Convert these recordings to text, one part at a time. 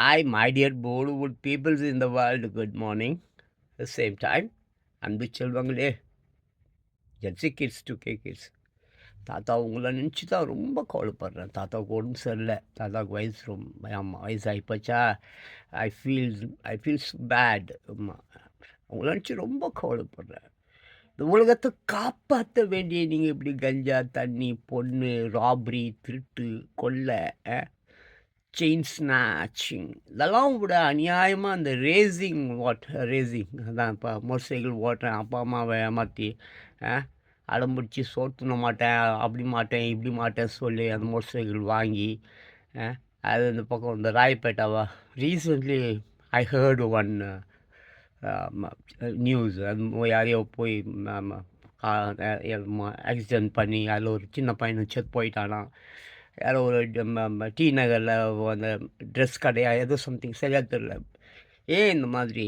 Hi, my dear Bollywood peoples in the world. Good morning. The same time, அன்பு செல்வங்களே, gen Z kids two K kids. தாத்தா உங்களை நினச்சி தான் ரொம்ப கவலைப்படுறேன். தாத்தாவுக்கு உடம்பு சரியில்லை. தாத்தாவுக்கு வயசு ரொம்ப ஆமாம் வயசாகி போச்சா. I feel I feels bad. ஆமாம், உங்களை நினச்சி ரொம்ப கவலைப்படுறேன். இந்த உலகத்தை காப்பாற்ற வேண்டிய நீங்கள் இப்படி கஞ்சா தண்ணி பொண்ணு ராப்ரி திருட்டு கொள்ளை செயின் ஸ்நாச்சிங் இதெல்லாம் விட அநியாயமாக அந்த ரேசிங் அதான் இப்போ மோட்டர் சைக்கிள் ஓட்டுறேன் அப்பா அம்மாவை ஏமாற்றி அடம்பிடிச்சி சோத்துன மாட்டேன் அப்படி மாட்டேன் இப்படி மாட்டேன் சொல்லி அந்த மோட்டர் சைக்கிள் வாங்கி அது இந்த பக்கம் இந்த ராயப்பேட்டாவா recently I heard one news அது யாரையோ போய் ஆக்சிடென்ட் பண்ணி அதில் ஒரு சின்ன பையனை செத்து போயிட்டானா. யாரோ ஒரு டி நகரில் அந்த ட்ரெஸ் கடையா ஏதோ சம்திங் சரியாக தெரியல. ஏன் இந்த மாதிரி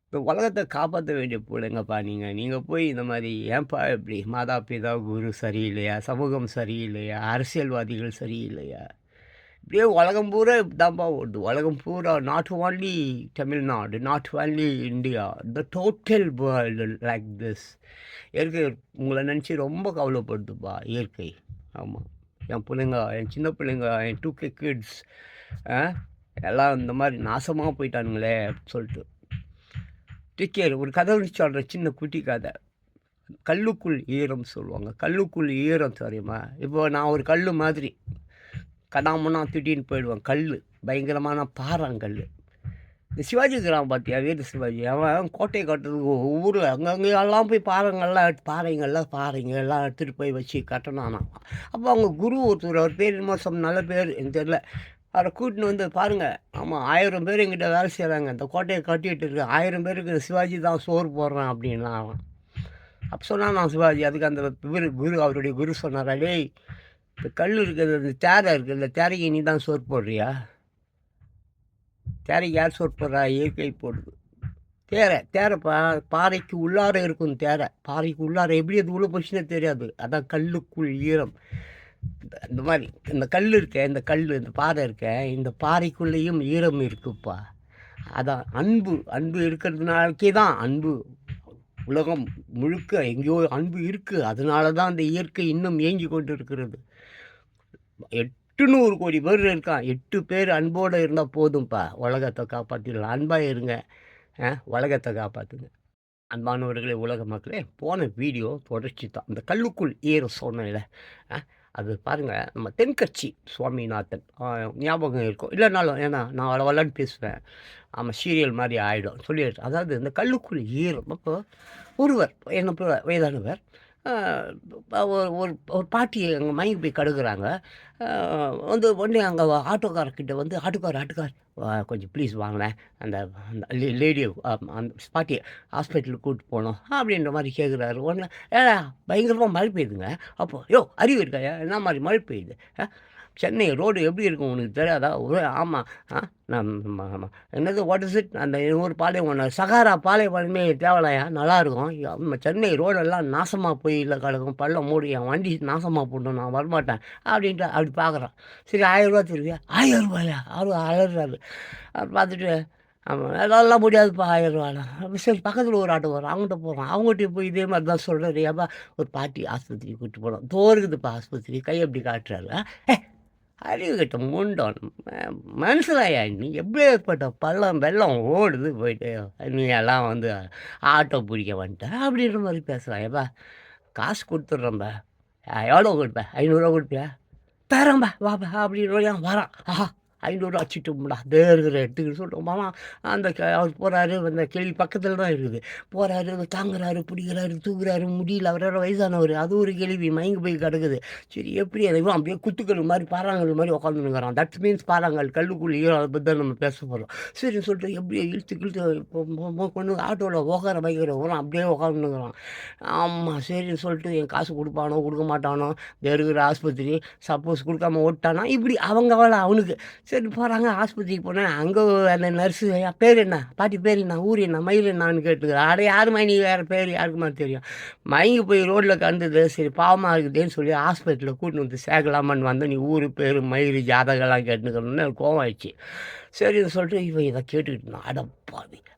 இந்த உலகத்தை காப்பாற்ற வேண்டிய பிள்ளைங்கப்பா நீங்கள் போய் இந்த மாதிரி ஏன்ப்பா இப்படி மாதா பிதா குரு சரியில்லையா, சமூகம் சரியில்லையா, அரசியல்வாதிகள் சரியில்லையா, இப்படியே உலகம் பூரா இப்படிதான்ப்பா ஓடுது. உலகம் பூரா not only Tamil Nadu, not only India, the total world like this. இயற்கை உங்களை நினச்சி ரொம்ப கவலைப்படுதுப்பா இயற்கை. ஆமாம், என் பிள்ளைங்க, என் சின்ன பிள்ளைங்க, என் 2K கிட்ஸ் எல்லாம் இந்த மாதிரி நாசமாக போயிட்டானுங்களே அப்படின்னு சொல்லிட்டு. டேக்கேர் ஒரு கதை சொல்கிற சின்ன குட்டி கதை. கல்லுக்குள் ஈரம் சொல்லுவாங்க. கல்லுக்குள் ஈரம் தெரியுமா? இப்போ நான் ஒரு கல் மாதிரி கடாமனா திட்டின்னு போயிடுவேன். கல் பயங்கரமான பாறாங்கல். இந்த சிவாஜி கிராமம் பார்த்தியா, வீர சிவாஜி அவன் கோட்டை கட்டுறதுக்கு ஊரில் அங்கங்கெல்லாம் போய் பாறைங்கள்லாம் எடுத்துகிட்டு போய் வச்சு கட்டணானா. அப்போ அவங்க குரு ஒருத்தர், அவர் பேர் மோசம் நல்ல பேர் எனக்கு தெரியல, அவரை கூட்டின்னு வந்து பாருங்கள். ஆமாம், 1000 பேர் எங்கிட்ட வேலை செய்கிறாங்க, இந்த கோட்டையை கட்டிகிட்டு இருக்கு, 1000 பேருக்கு சிவாஜி தான் சோறு போடுறான் அப்படின்னா அவன். அப்போ சொன்னான் நான் சிவாஜி. அதுக்கு அந்த குரு அவருடைய குரு சொன்னாரா, டேய் இந்த கல் இருக்குது, இந்த தேரை இருக்குது, இந்த தேரைக்கு நீ தான் சோறு போடுறியா? தேரைக்கு யார் சோறு போடுறா? இயற்கை போடுது. தேரை பாறைக்கு உள்ளார இருக்கும். பாறைக்கு உள்ளார எப்படி அது உள்ள போச்சுன்னே தெரியாது. அதான் கல்லுக்குள் ஈரம். இந்த மாதிரி இந்த கல் இந்த பாறை இந்த பாறைக்குள்ளேயும் ஈரம் இருக்குப்பா. அதான் அன்பு இருக்கிறதுனாக்கே தான் அன்பு. உலகம் முழுக்க எங்கேயோ அன்பு இருக்குது. அதனால தான் அந்த இயற்கை இன்னும் இயங்கி கொண்டு இருக்கிறது. 800 கோடி பேர் இருக்கான். 8 பேர் அன்போடு இருந்தால் போதும்ப்பா, உலகத்தை காப்பாற்றிடலாம். அன்பாக இருங்க, உலகத்தை காப்பாற்றுங்க. அன்பானவர்களே, உலக மக்களே, போன வீடியோ தொடர்ச்சி தான். இந்த கல்லுக்குள் சொன்னேன்ல, அது பாருங்கள். நம்ம தென்கட்சி சுவாமிநாதன் ஞாபகம் இருக்கும் இல்லைனாலும், ஏன்னா நான் வளவலன்னு பேசுவேன். ஆமாம், சீரியல் மாதிரி ஆகிடும் சொல்லிடுறேன். அதாவது இந்த கல்லுக்குள் ஈரம். அப்போ ஒருவர் என்ன வயதானவர் ஒரு ஒரு பாட்டி அங்கே மயங்கி போய் கடுக்குறாங்க. வந்து உடனே அங்கே ஆட்டோக்காரர்கிட்ட வந்து, ஆட்டோக்கார் கொஞ்சம் ப்ளீஸ் வாங்கினேன், அந்த அந்த லேடியை அந்த பாட்டியை ஹாஸ்பிட்டலுக்கு கூப்பிட்டு போகணும் அப்படின்ற மாதிரி கேட்குறாரு. உடனே பயங்கரமாக மழை பெய்யுதுங்க. அப்போது அறிவு இருக்காயா, என்ன மாதிரி மழை பெய்யுது? சென்னை ரோடு எப்படி இருக்கும் உனக்கு தெரியாதா? ஆமாம். என்னது வாட் இஸ் இட், அந்த ஒரு பாலைவனம் சகாரா பாலைவனமே தேவலையா, நல்லாயிருக்கும். நம்ம சென்னை ரோடெல்லாம் நாசமாக போய் இல்லை கிடக்கும், பள்ளம் மூடி, என் வண்டி நாசமாக போட்டோம், நான் வரமாட்டேன் அப்படின்ட்டு அப்படி பார்க்குறான். சரி 1000 திருவியா? 1000 அவரு அலறாரு. அவர் பார்த்துட்டு, ஆமாம் அதெல்லாம் முடியாதுப்பா 1000. சரி பக்கத்தில் ஒரு ஆட்டோ வரும், அவங்ககிட்ட போகிறோம். அவங்ககிட்ட போய் இதே மாதிரி தான் சொல்கிறாரு. ஏப்பா ஒரு பாட்டி ஆஸ்பத்திரி கூப்பிட்டு போகிறோம், தோறுக்குதுப்பா ஆஸ்பத்திரி, கை அப்படி காட்டுறாரு. அறிவு கட்ட முண்டோன் மனுஷனாயா நீ? எப்படி ஏற்பட்ட பள்ளம் வெள்ளம் ஓடுது போயிட்டு நீ எல்லாம் வந்து ஆட்டோ பிடிக்க வந்துட்ட அப்படின்ற மாதிரி பேசுகிறான். ஏப்பா காசு கொடுத்துட்றேன்பா, எவ்வளோ கொடுப்பேன்? 500 கொடுப்பியா? தரேன்பா வாப்பா அப்படின்னு வரான். ஆஹா 500 அச்சுட்டோம்டா தேர்கிற எடுத்துக்கிட்டு சொல்லிட்டோம். மாமா அந்த அவர் போகிறாரு, அந்த கேள்வி பக்கத்தில் தான் இருக்குது. போகிறாரு, தாங்குறாரு, பிடிக்கிறாரு, தூக்குறாரு, முடியல. அவரோட வயசானவர், அது ஒரு கேள்வி மயங்கி போய் கிடக்குது. சரி எப்படி அதை அப்படியே குத்துக்கள் மாதிரி பாறாங்கல் மாதிரி உட்காந்துருக்கிறான். தட் மீன்ஸ் பாறாங்கல் கல்லுக்குள் ஈரம், அதை பற்றி தான் நம்ம பேச போகிறோம். சரின்னு சொல்லிட்டு எப்படியே இழுத்து கொண்டு ஆட்டோவில் உட்கார வைக்கிற வரும், அப்படியே உட்காந்துருக்கிறான். ஆமாம் சரின்னு சொல்லிட்டு என் காசு கொடுப்பானோ கொடுக்க மாட்டானோ, தேர்கிற ஆஸ்பத்திரி சப்போஸ் கொடுக்காம ஓட்டானா இப்படி அவங்க அவனுக்கு சரி போகிறாங்க ஆஸ்பத்திரிக்கு போனேன். அங்கே அந்த நர்ஸு பேர் என்ன, பாட்டி பேர் என்ன, ஊர் என்ன, மயில் என்னான்னு கேட்டுக்கிறேன். அட யாரும்மா நீ, வேறு பேர் யாருக்குமா தெரியும். மயங்கி போய் ரோட்டில் கண்டது, சரி பாவமாக இருக்குதுன்னு சொல்லி ஹாஸ்பிட்டலில் கூட்டின்னு வந்து சேர்க்கலாமான்னு வந்தேன். நீ ஊர் பேர் மயில் ஜாதகம்லாம் கேட்டுக்கணுன்னு எனக்கு கோவம் ஆயிடுச்சு. சரின்னு சொல்லிட்டு இவன் இதை கேட்டுக்கிட்டு இருந்தான்.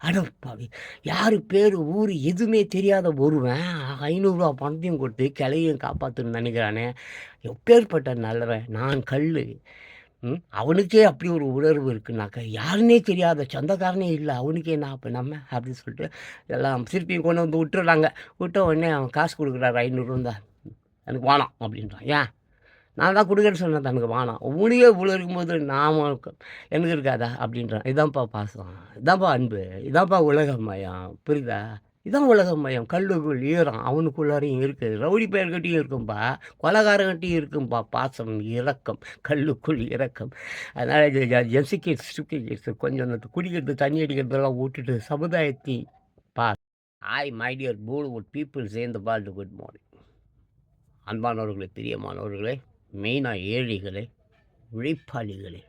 அடப்பாவி யார் பேர் ஊர் எதுவுமே தெரியாத ஒருவன் 500 பணத்தையும் கொடுத்து கிளையும் காப்பாற்றுன்னு நினைக்கிறானே, எப்பேற்பட்ட நல்லவன். நான் கல். அவனுக்கே அப்படி ஒரு உணர்வு இருக்குனாக்கா, யாருன்னே தெரியாத சொந்தக்காரனே இல்லை, அவனுக்கே என்ன அப்போ நம்ம அப்படின்னு சொல்லிட்டு எல்லாம் திருப்பியும் கொண்டு வந்து விட்டுறாங்க. விட்ட உடனே அவன் காசு கொடுக்குறாரு 500 எனக்கு வேணாம் அப்படின்றான். ஏன்? நான் தான் கொடுக்குறேன்னு சொன்னேன், தனக்கு வேணாம். உனக்கே இவ்வளோ இருக்கும்போது நாம் எனக்கு இருக்காதா அப்படின்றான். இதான்ப்பா பாசம், இதான்ப்பா அன்பு, இதான்ப்பா உலகமயம், புரியுதா? இதான் உலகமயம். கல்லுக்குள் ஈரம் அவனுக்குள்ளாரையும் இருக்குது, ரவுடி பெயர்கிட்டையும் இருக்கும்பா, கொலகாரங்கிட்டையும் இருக்கும்பா பாசம், இரக்கம், கல்லுக்குள் இரக்கம். அதனால் இது ஜென்சிகேட்ஸ் ஸ்டூபிகேட்ஸ் கொஞ்சம் குடிக்கிறது தண்ணி அடிக்கிறதெல்லாம் விட்டுட்டு சமுதாயத்தை பா. மை டியர் போலிவுட் பீப்புள்ஸ் இந்த வேர்ல்டு, குட் மார்னிங். அன்பானவர்களே, பிரியமானவர்களே, மெயினாக ஏழைகளே, உழைப்பாளிகளே,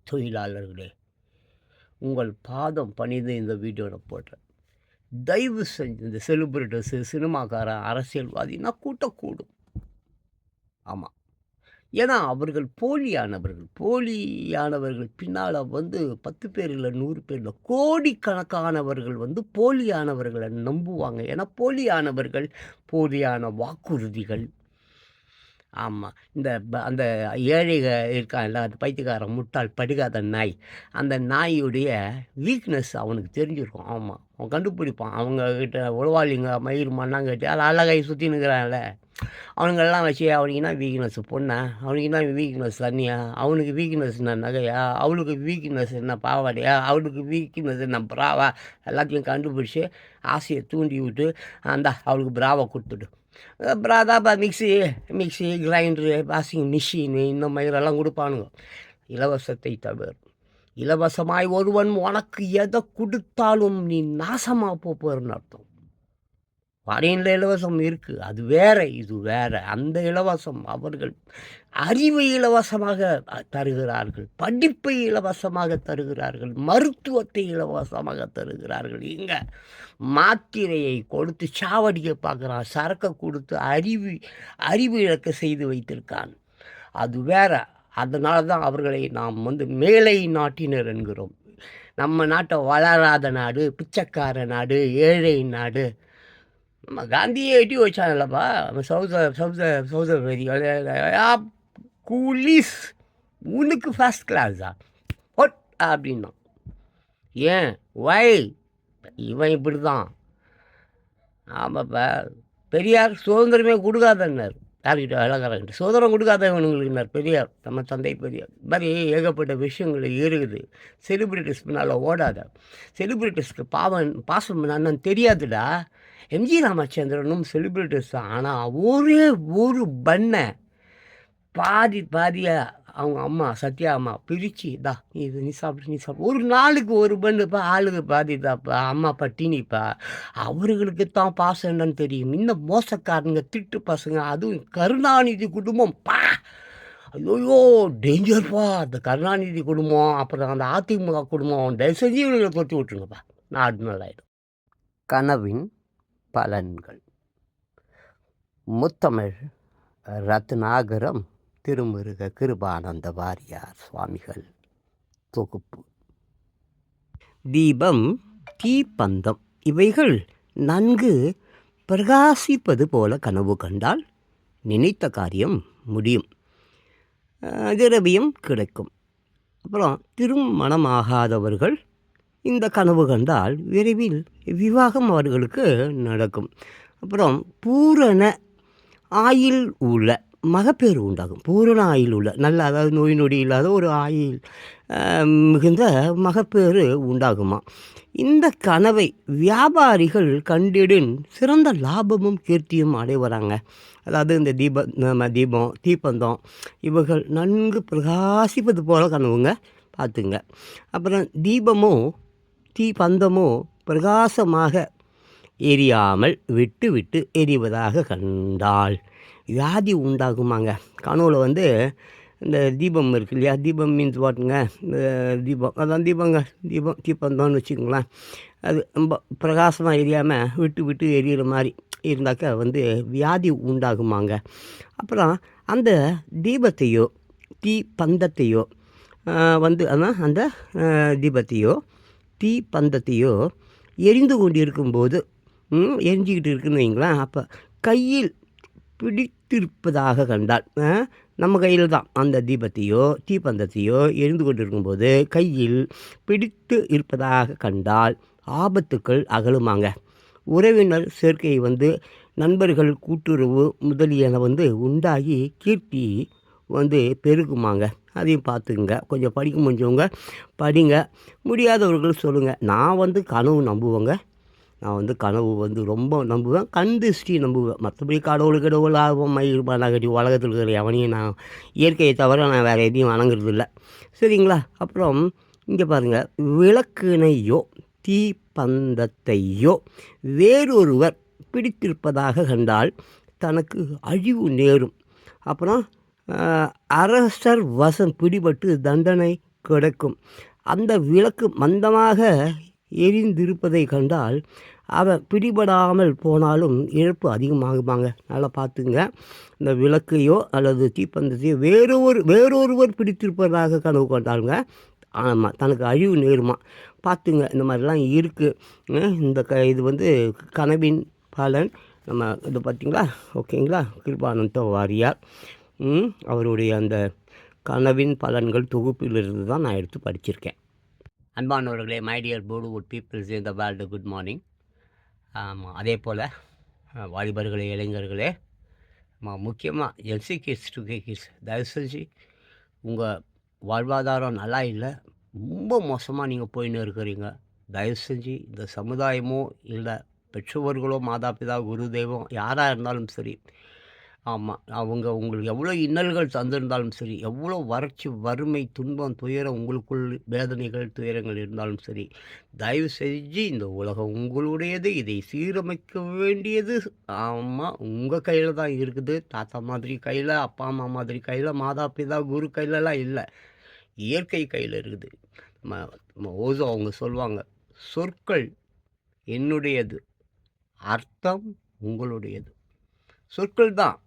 தொழிலாளர்களே, உங்கள் பாதம் பணிந்து இந்த வீடியோவில் போடுறேன். தயவு செஞ்சு இந்த செலிபிரிட்டிஸு, சினிமாக்காரன், அரசியல்வாதினா கூட்டம். ஆமாம், ஏன்னா அவர்கள் போலியானவர்கள் பின்னால் 10 பேர் இல்லை 100 பேர் இல்லை, கோடிக்கணக்கானவர்கள் போலியானவர்களை நம்புவாங்க. ஏன்னா போலியான வாக்குறுதிகள். ஆமாம், அந்த ஏழைக இருக்கான்ல, அந்த பைத்தியக்காரன் முட்டாள் படிக்காத நாய், அந்த நாயுடைய வீக்னஸ் அவனுக்கு தெரிஞ்சிருக்கும். ஆமாம், அவன் கண்டுபிடிப்பான். அவங்கக்கிட்ட உழவாளிங்க மயிர் மண்ணாங்கட்டி அது அழகாய் சுற்றி நிற்கிறான்ல, அவனுங்கெல்லாம் வச்சு அவனுக்கு என்ன வீக்னஸ் பொண்ணா, அவனுக்கு என்ன வீக்னஸ் தண்ணியா, அவனுக்கு வீக்னஸ் என்ன நகையா, அவளுக்கு வீக்னஸ் என்ன பாவாடையா, அவளுக்கு வீக்னஸ் என்ன பிராவா, எல்லாத்தையும் கண்டுபிடிச்சி ஆசையை தூண்டி விட்டு அவளுக்கு பிராவை கொடுத்துடு. பிராதாப்பா மிக்சி கிரைண்டரு வாஷிங் மிஷினு இந்த மாதிரிலாம் கொடுப்பானுங்க. இலவசத்தை தவிர இலவசமாய் ஒருவன் உனக்கு எதை கொடுத்தாலும் நீ நாசமாக போகிறன்னு அர்த்தம். ஃபாரினில் இலவசம் இருக்குது, அது வேற, இது வேற. அந்த இலவசம் அவர்கள் அறிவை இலவசமாக தருகிறார்கள், படிப்பை இலவசமாக தருகிறார்கள், மருத்துவத்தை இலவசமாக தருகிறார்கள். இங்கே மாத்திரையை கொடுத்து சாவடிக்க பார்க்குறான், சரக்கை கொடுத்து அறிவு இழக்க செய்து வைத்திருக்கான். அது வேற. அதனால தான் அவர்களை நாம் மேலை நாட்டினர் என்கிறோம். நம்ம நாட்டை வளராத நாடு, பிச்சைக்கார நாடு, ஏழை நாடு. நம்ம காந்தியை எட்டி வச்சாங்கல்லப்பா, சவுத கூலீஸ் உனக்கு ஃபர்ஸ்ட் கிளாஸா ஒட் அப்படின்னா. ஏன் வை இவன் இப்படி தான். ஆமாப்பா, பெரியார் சுதந்திரமே கொடுக்காதன்னார். யார்கிட்ட அழகாரங்கிட்ட சுதந்திரம் கொடுக்காதவனுங்களுக்குனார் பெரியார், நம்ம தந்தை பெரியார். இது மாதிரி ஏகப்பட்ட விஷயங்கள் இருக்குது. செலிபிரிட்டிஸ் பின்னால் ஓடாத. செலிபிரிட்டிஸ்க்கு பாசம் என்னன்னு தெரியாதுடா. எம்ஜி ராமச்சந்திரனும் செலிபிரிட்டிஸ் தான். ஆனால் ஒரே ஒரு பண்ணை பாதியாக அவங்க அம்மா சத்யா அம்மா பிரித்து இது நீ சாப்பிடு. ஒரு நாளுக்கு ஒரு பண்ணுப்பா, ஆளுக்கு பாதிதாப்பா, அம்மா பட்டினிப்பா. அவர்களுக்கு தான் பாசம் என்னன்னு தெரியும். இன்னும் மோசக்காரங்க, திட்டு பசங்க, அதுவும் கருணாநிதி குடும்பம் ஐயோயோ டேஞ்சர்ப்பா. அந்த கருணாநிதி குடும்பம், அப்புறம் அந்த அதிமுக குடும்பம், தயவு செஞ்சு இவங்களை தொட்டி விட்டுருங்கப்பா, நாடு நல்லாயிடும். கனவின் பலன்கள். முத்தமிழ் ரத்னாகரம் திருமுருக கிருபானந்த வாரியார் சுவாமிகள் தொகுப்பு. தீபம், தீப்பந்தம் இவைகள் நன்கு பிரகாசிப்பது போல கனவு கண்டால் நினைத்த காரியம் முடியும், திரவியம் கிடைக்கும். அப்புறம் திருமணமாகாதவர்கள் இந்த கனவு கண்டால் விரைவில் விவாகம் அவர்களுக்கு நடக்கும். அப்புறம் பூரண ஆயுள் உள்ள மகப்பேறு உண்டாகும். பூரண ஆயுள் உள்ள நல்ல, அதாவது நோய் நொடி இல்லாத ஒரு ஆயுள் மிகுந்த மகப்பேறு உண்டாகுமா. இந்த கனவை வியாபாரிகள் கண்டிடின் சிறந்த லாபமும் கீர்த்தியும் அடைவராங்க. அதாவது இந்த தீபம், தீப்பந்தம் இவர்கள் நன்கு பிரகாசிப்பது போல கனவுங்க, பார்த்துங்க. அப்புறம் தீபமோ தீப்பந்தமோ பிரகாசமாக எரியாமல் விட்டு எரிவதாக கண்டால் வியாதி உண்டாகுமாங்க. கனவுல இந்த தீபம் இருக்கு இல்லையா, தீபம் மீன்ஸ் வாட்டுங்க, இந்த தீபம் அதான் தீபங்க, தீபந்தோன்னு வச்சுக்கோங்களேன். அது ரொம்ப பிரகாசமாக எரியாமல் விட்டு விட்டு எரியிற மாதிரி இருந்தாக்கா வந்து வியாதி உண்டாகுமாங்க. அப்புறம் அந்த தீபத்தையோ பந்தத்தையோ வந்து அதான் அந்த தீபத்தையோ பந்தத்தையோ எரிந்து கொண்டு இருக்கும்போது எரிஞ்சிக்கிட்டு இருக்குன்னு வைங்களேன், அப்போ கையில் பிடித்திருப்பதாக கண்டால், நம்ம கையில் தான் அந்த தீபத்தையோ தீப்பந்தத்தையோ எரிந்து கொண்டிருக்கும்போது கையில் பிடித்து இருப்பதாக கண்டால் ஆபத்துக்கள் அகலுமாங்க. உறவினர் சேர்க்கை வந்து நண்பர்கள் கூட்டுறவு முதலியன வந்து உண்டாகி கீர்த்தி வந்து பெருகுமாங்க. அதையும் பார்த்துக்குங்க. கொஞ்சம் படிக்க முடிஞ்சவங்க படிங்க, முடியாதவர்கள் சொல்லுங்கள். நான் வந்து கனவு நம்புவேங்க. நான் வந்து கனவு வந்து ரொம்ப நம்புவேன். கண் திருஷ்டி நம்புவேன். மற்றபடி கடவுள் ஆர்வம் மயில் பானாகட்டி உலகத்தில் இருக்கிற எவனையும் நான் இயற்கையை தவிர நான் வேறு எதையும் வணங்குறது இல்லை. சரிங்களா? அப்புறம் இங்கே பாருங்கள், விளக்கினையோ தீப்பந்தத்தையோ வேறொருவர் பிடித்திருப்பதாக கண்டால் தனக்கு அழிவு நேரும். அப்புறம் அரசர் வசம் பிடிபட்டு தண்டனை கிடைக்கும். அந்த விளக்கு மந்தமாக எரிந்திருப்பதை கண்டால் அவன் பிடிபடாமல் போனாலும் இழப்பு அதிகமாகுமாங்க. நல்லா பார்த்துங்க. இந்த விளக்கையோ அல்லது தீப்பந்தத்தையோ வேறொருவர் பிடித்திருப்பதாக கனவு கொண்டாலுங்க, ஆமாம், தனக்கு அழிவு நேருமா. பார்த்துங்க, இந்த மாதிரிலாம் இருக்குது. இந்த இது வந்து கனவின் பலன். நம்ம இது பார்த்திங்களா? ஓகேங்களா? கிருபானந்த வாரியார் அவருடைய அந்த கனவின் பலன்கள் தொகுப்பிலிருந்து தான் நான் எடுத்து படிச்சிருக்கேன். அன்பானவர்களே, my dear Bollywood peoples in the world, good morning. ஆமாம், அதே போல் வாலிபர்களே, இளைஞர்களே, முக்கியமாக L C kids two K kids, தயவு செஞ்சு உங்கள் வாழ்வாதாரம் நல்லா இல்லை, ரொம்ப மோசமாக நீங்கள் போயின்னு இருக்கிறீங்க. தயவு செஞ்சு இந்த சமுதாயமோ இல்லை பெற்றோர்களோ மாதாபிதா குரு தெய்வம் யாராக இருந்தாலும் சரி, ஆமாம், அவங்க உங்களுக்கு எவ்வளோ இன்னல்கள் தந்திருந்தாலும் சரி, எவ்வளோ வறட்சி வறுமை துன்பம் துயரம் உங்களுக்குள் வேதனைகள் துயரங்கள் இருந்தாலும் சரி, தயவு செஞ்சு இந்த உலகம் உங்களுடையது, இதை சீரமைக்க வேண்டியது ஆமாம் உங்கள் கையில் தான் இருக்குது. தாத்தா மாதிரி கையில், அப்பா அம்மா மாதிரி கையில், மாதா பிதா குரு கையிலலாம் இல்லை, இயற்கை கையில் இருக்குது. நம்ம ஓசோ அவங்க சொல்லுவாங்க, சொற்கள் என்னுடையது, அர்த்தம் உங்களுடையது. சொற்கள் தான்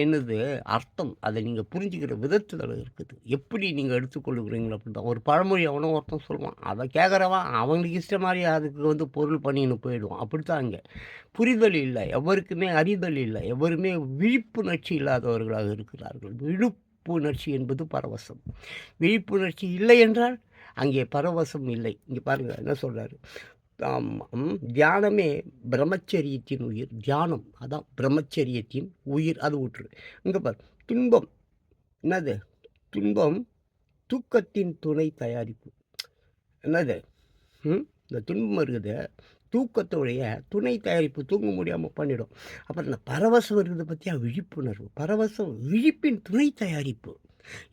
என்னது அர்த்தம், அதை நீங்கள் புரிஞ்சுக்கிற விதத்தில் இருக்குது, எப்படி நீங்கள் எடுத்துக்கொள்ளுகிறீங்களோ அப்படி தான். ஒரு பழமொழி அவனோ ஒருத்தன் சொல்லுவான், அதை கேட்குறவன் அவங்களுக்கு இஷ்டம் மாதிரி அதுக்கு வந்து பொருள் பண்ணின்னு போயிடுவான். அப்படித்தான் இங்கே புரிதல் இல்லை, எவருக்குமே அறிதல் இல்லை, எவருமே விழிப்புணர்ச்சி இல்லாதவர்களாக இருக்கிறார்கள். விழிப்புணர்ச்சி என்பது பரவசம். விழிப்புணர்ச்சி இல்லை என்றால் அங்கே பரவசம் இல்லை. இங்கே பாருங்கள் என்ன சொல்கிறாரு, தியானமே பிரம்மச்சரியத்தின் உயிர். தியானம் அதான் பிரம்மச்சரியத்தின் உயிர். அது விட்டுரு. இங்கே பார், துன்பம் என்னது? துன்பம் தூக்கத்தின் துணை தயாரிப்பு. என்னது? இந்த துன்பம் இருக்குது, தூக்கத்துடைய துணை தயாரிப்பு. தூங்க முடியாமல் பண்ணிடும். அப்புறம் இந்த பரவசம் இருக்குது பற்றியா, விழிப்புணர்வு. பரவசம் விழிப்பின் துணை தயாரிப்பு.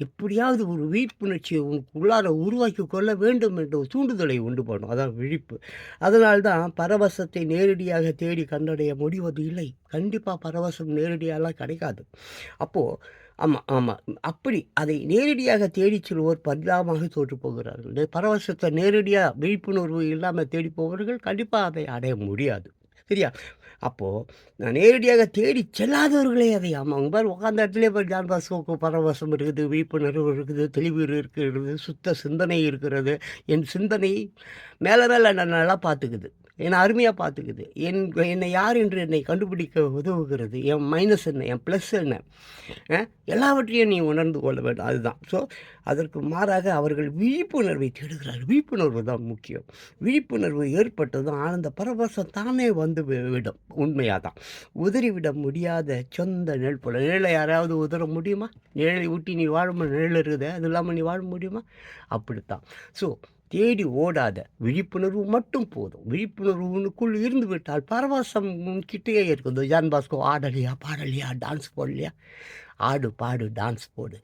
எப்படியாவது ஒரு விழிப்புணர்ச்சியை உள்ளார உருவாக்கி கொள்ள வேண்டும் என்ற தூண்டுதலை உண்டு பண்ணும். அதான் விழிப்பு. அதனால்தான் பரவசத்தை நேரடியாக தேடி கண்டடைய முடிவது இல்லை. கண்டிப்பாக பரவசம் நேரடியாலாம் கிடைக்காது. அப்போது ஆமாம், அப்படி அதை நேரடியாக தேடிச் செல்வோர் பரிதாபமாக தோற்று போகிறார்கள். பரவசத்தை நேரடியாக விழிப்புணர்வு இல்லாமல் தேடி போவர்கள் கண்டிப்பாக அதை அடைய முடியாது. சரியா? அப்போது நான் நேரடியாக தேடி செல்லாதவர்களே அதை அவங்க பாரு உட்காந்த இடத்துலேயே போய் ஜான் பாஸ்கோக்கு பரவசம் இருக்குது, விழிப்புணர்வு இருக்குது, தெளிவு இருக்கிறது, சுத்த சிந்தனை இருக்கிறது. என் சிந்தனை மேலே நல்லா பார்த்துக்குது, என்னை அருமையாக பார்த்துக்குது. என்னை யார் என்று என்னை கண்டுபிடிக்க உதவுகிறது. என் மைனஸ் என்ன, என் ப்ளஸ் என்ன, எல்லாவற்றையும் நீ உணர்ந்து கொள்ள வேண்டும். அதுதான். ஸோ அதற்கு மாறாக அவர்கள் விழிப்புணர்வை தேடுகிறார்கள். விழிப்புணர்வு தான் முக்கியம். விழிப்புணர்வு ஏற்பட்டதும் ஆனந்த பரவசம் தானே வந்து விடும். உண்மையாக தான். உதறிவிட முடியாத சொந்த நிழல் போல. நிழலை யாராவது உதற முடியுமா? நிழலை ஊட்டி நீ வாழும் நிழல் இருக்குது, அது இல்லாமல் நீ வாழ முடியுமா? அப்படித்தான். ஸோ தேடி ஓடாத விழிப்புணர்வு மட்டும் போதும். விழிப்புணர்வுக்குள் இருந்து விட்டால் பரவசம் கிட்டேயே இருக்குது. ஜான் பாஸ்கோ ஆடலையா, பாடலையா, டான்ஸ் போடலையா? ஆடு, பாடு, டான்ஸ் போடு.